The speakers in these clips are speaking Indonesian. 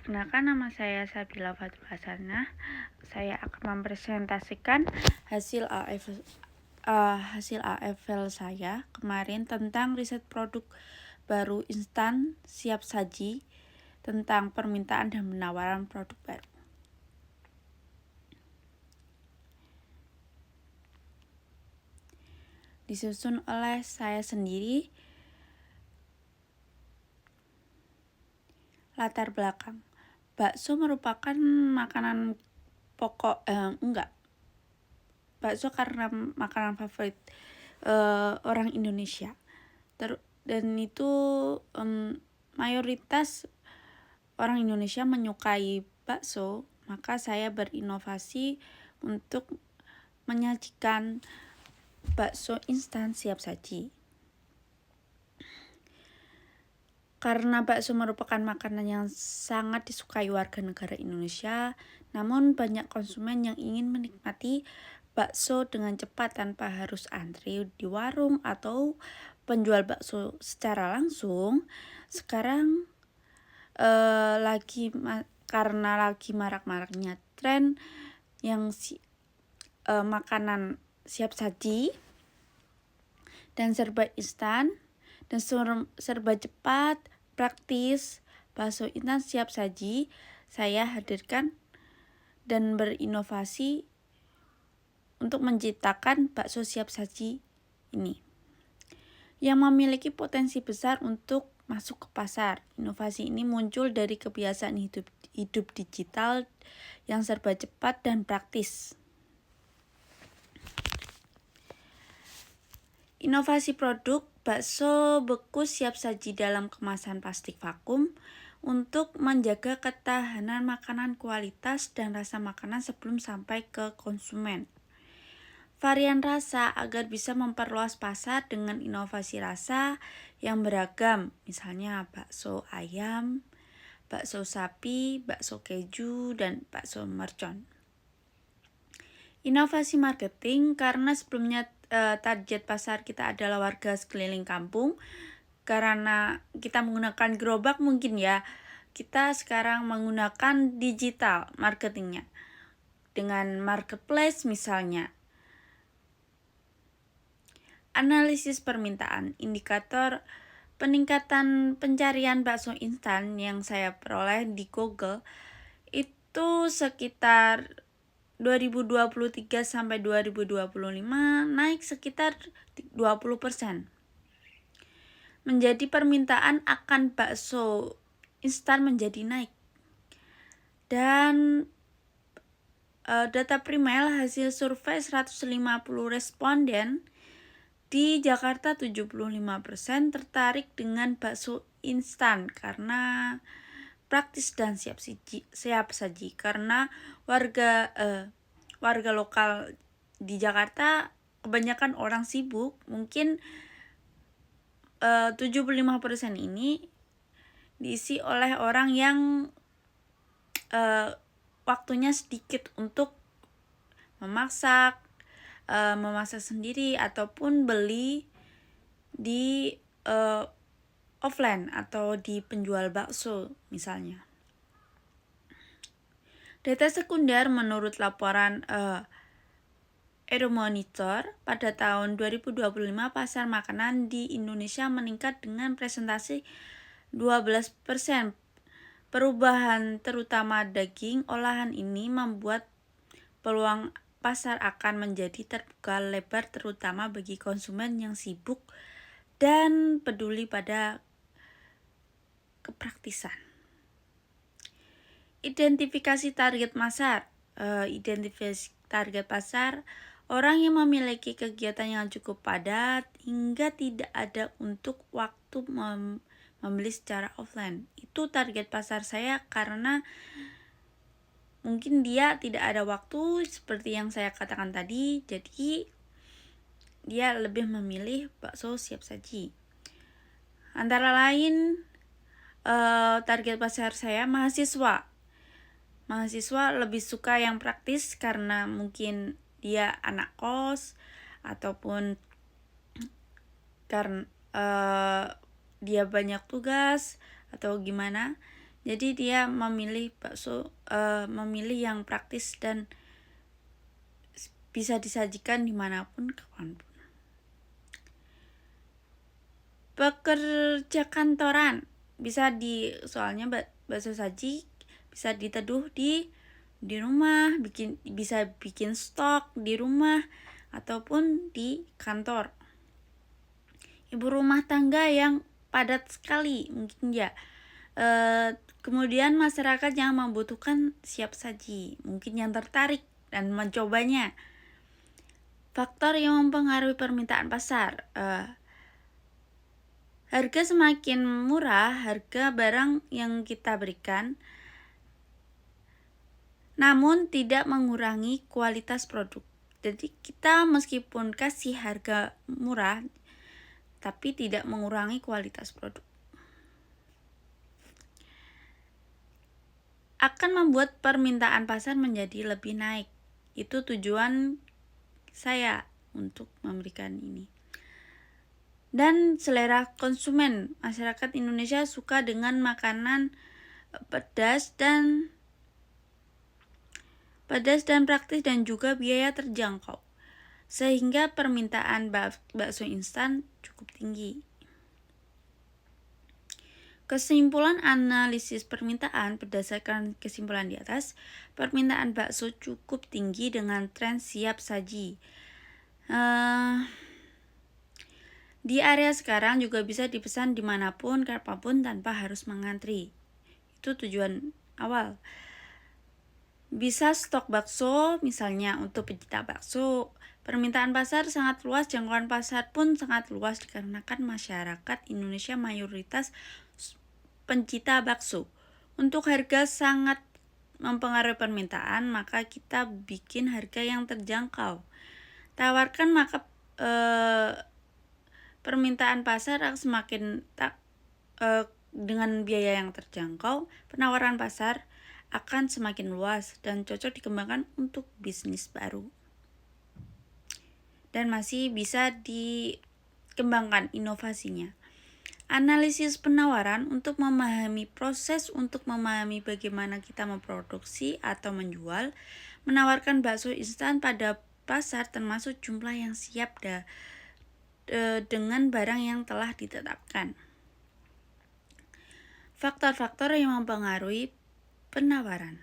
Perkenalkan, nama saya Sabila Fatul Hasanah. Saya akan mempresentasikan hasil AFL saya kemarin tentang riset produk baru instan siap saji tentang permintaan dan penawaran produk baru. Disusun oleh saya sendiri. Latar belakang. Bakso merupakan makanan pokok bakso karena makanan favorit orang Indonesia. Dan itu mayoritas orang Indonesia menyukai bakso, maka saya berinovasi untuk menyajikan bakso instan siap saji. Karena bakso merupakan makanan yang sangat disukai warga negara Indonesia, namun banyak konsumen yang ingin menikmati bakso dengan cepat tanpa harus antri di warung atau penjual bakso secara langsung. Sekarang karena lagi marak-maraknya tren yang makanan siap saji dan serba instan dan serba cepat, praktis, bakso instan siap saji, saya hadirkan dan berinovasi untuk menciptakan bakso siap saji ini yang memiliki potensi besar untuk masuk ke pasar. Inovasi ini muncul dari kebiasaan hidup digital yang serba cepat dan praktis. Inovasi produk bakso beku siap saji dalam kemasan plastik vakum untuk menjaga ketahanan makanan, kualitas, dan rasa makanan sebelum sampai ke konsumen. Varian rasa agar bisa memperluas pasar dengan inovasi rasa yang beragam, misalnya bakso ayam, bakso sapi, bakso keju, dan bakso mercon. Inovasi marketing karena sebelumnya target pasar kita adalah warga sekeliling kampung. Karena kita menggunakan gerobak mungkin ya, kita sekarang menggunakan digital marketingnya dengan marketplace misalnya. Analisis permintaan, indikator peningkatan pencarian bakso instan yang saya peroleh di Google itu sekitar 2023 sampai 2025 naik sekitar 20%. Menjadi permintaan akan bakso instan menjadi naik. Dan data primer hasil survei 150 responden di Jakarta 75% tertarik dengan bakso instan karena praktis dan siap saji karena warga lokal di Jakarta kebanyakan orang sibuk, mungkin 75% ini diisi oleh orang yang waktunya sedikit untuk memasak sendiri ataupun beli di offline atau di penjual bakso misalnya. Data sekunder menurut laporan Euromonitor pada tahun 2025 pasar makanan di Indonesia meningkat dengan presentasi 12%. Perubahan terutama daging olahan ini membuat peluang pasar akan menjadi terbuka lebar terutama bagi konsumen yang sibuk dan peduli pada kepraktisan. Identifikasi target pasar. Identifikasi target pasar orang yang memiliki kegiatan yang cukup padat hingga tidak ada untuk waktu membeli secara offline. Itu target pasar saya karena mungkin dia tidak ada waktu seperti yang saya katakan tadi, jadi dia lebih memilih bakso siap saji. Antara lain target pasar saya mahasiswa. Mahasiswa lebih suka yang praktis karena mungkin dia anak kos ataupun karena dia banyak tugas atau gimana. Jadi dia memilih memilih yang praktis dan bisa disajikan dimanapun, kapanpun. Pekerja kantoran bisa soalnya bakso saji bisa diteduh di rumah, bisa bikin stok di rumah ataupun di kantor. Ibu rumah tangga yang padat sekali mungkin ya. Kemudian masyarakat yang membutuhkan siap saji, mungkin yang tertarik dan mencobanya. Faktor yang mempengaruhi permintaan pasar. Harga semakin murah, harga barang yang kita berikan, namun tidak mengurangi kualitas produk. Jadi kita meskipun kasih harga murah, tapi tidak mengurangi kualitas produk. Akan membuat permintaan pasar menjadi lebih naik. Itu tujuan saya untuk memberikan ini. Dan selera konsumen. Masyarakat Indonesia suka dengan makanan pedas dan praktis dan juga biaya terjangkau. Sehingga permintaan bakso instan cukup tinggi. Kesimpulan analisis permintaan berdasarkan kesimpulan di atas, permintaan bakso cukup tinggi dengan tren siap saji. Di area sekarang juga bisa dipesan dimanapun, kapanpun tanpa harus mengantri. Itu tujuan awal. Bisa stok bakso, misalnya untuk pencinta bakso. Permintaan pasar sangat luas, jangkauan pasar pun sangat luas dikarenakan masyarakat Indonesia mayoritas pencinta bakso. Untuk harga sangat mempengaruhi permintaan, maka kita bikin harga yang terjangkau. Tawarkan maka permintaan pasar akan semakin dengan biaya yang terjangkau, penawaran pasar akan semakin luas dan cocok dikembangkan untuk bisnis baru. Dan masih bisa dikembangkan inovasinya. Analisis penawaran untuk memahami proses untuk memahami bagaimana kita memproduksi atau menjual, menawarkan bakso instan pada pasar termasuk jumlah yang siap dengan barang yang telah ditetapkan. Faktor-faktor yang mempengaruhi penawaran.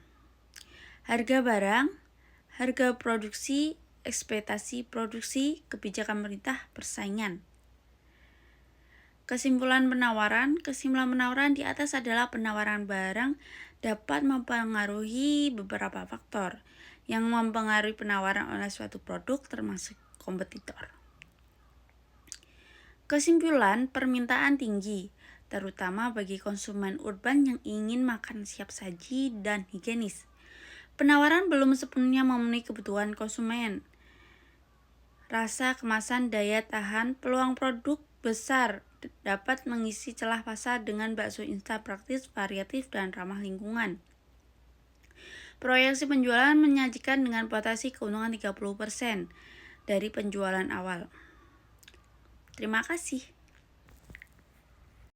Harga barang, harga produksi, ekspektasi produksi, kebijakan pemerintah, persaingan. Kesimpulan penawaran di atas adalah penawaran barang dapat mempengaruhi beberapa faktor yang mempengaruhi penawaran oleh suatu produk termasuk kompetitor. Kesimpulan, permintaan tinggi, terutama bagi konsumen urban yang ingin makan siap saji dan higienis. Penawaran belum sepenuhnya memenuhi kebutuhan konsumen. Rasa, kemasan, daya tahan, peluang produk besar dapat mengisi celah pasar dengan bakso instan praktis, variatif, dan ramah lingkungan. Proyeksi penjualan menyajikan dengan potensi keuntungan 30% dari penjualan awal. Terima kasih.